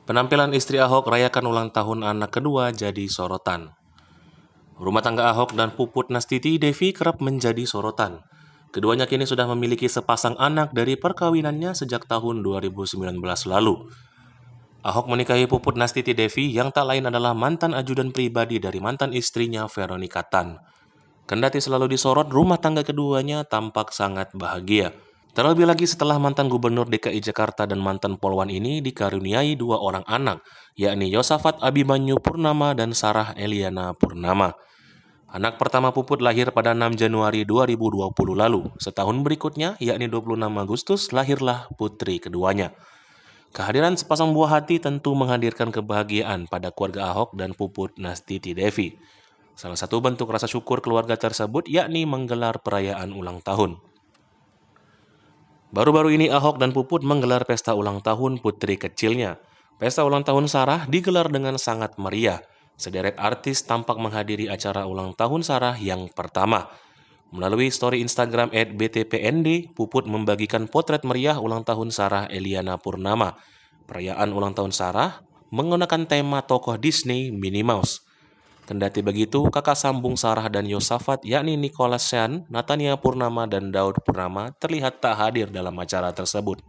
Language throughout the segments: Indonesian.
Penampilan istri Ahok rayakan ulang tahun anak kedua jadi sorotan. Rumah tangga Ahok dan Puput Nastiti Devi kerap menjadi sorotan. Keduanya kini sudah memiliki sepasang anak dari perkawinannya sejak tahun 2019 lalu. Ahok menikahi Puput Nastiti Devi yang tak lain adalah mantan ajudan pribadi dari mantan istrinya Veronica Tan. Kendati selalu disorot, rumah tangga keduanya tampak sangat bahagia. Terlebih lagi setelah mantan gubernur DKI Jakarta dan mantan polwan ini dikaruniai dua orang anak, yakni Yosafat Abimanyu Purnama dan Sarah Eliana Purnama. Anak pertama Puput lahir pada 6 Januari 2020 lalu. Setahun berikutnya, yakni 26 Agustus, lahirlah putri keduanya. Kehadiran sepasang buah hati tentu menghadirkan kebahagiaan pada keluarga Ahok dan Puput Nastiti Devi. Salah satu bentuk rasa syukur keluarga tersebut yakni menggelar perayaan ulang tahun. Baru-baru ini Ahok dan Puput menggelar pesta ulang tahun putri kecilnya. Pesta ulang tahun Sarah digelar dengan sangat meriah. Sederet artis tampak menghadiri acara ulang tahun Sarah yang pertama. Melalui story Instagram @btpnd, Puput membagikan potret meriah ulang tahun Sarah Eliana Purnama. Perayaan ulang tahun Sarah menggunakan tema tokoh Disney Minnie Mouse. Kendati begitu, kakak sambung Sarah dan Yosafat yakni Nicholas Sean, Natania Purnama, dan Daud Purnama terlihat tak hadir dalam acara tersebut.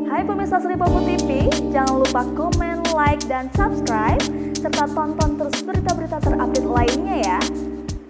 Hai pemirsa Sri Popo TV, jangan lupa komen, like, dan subscribe, serta tonton terus berita-berita terupdate lainnya ya.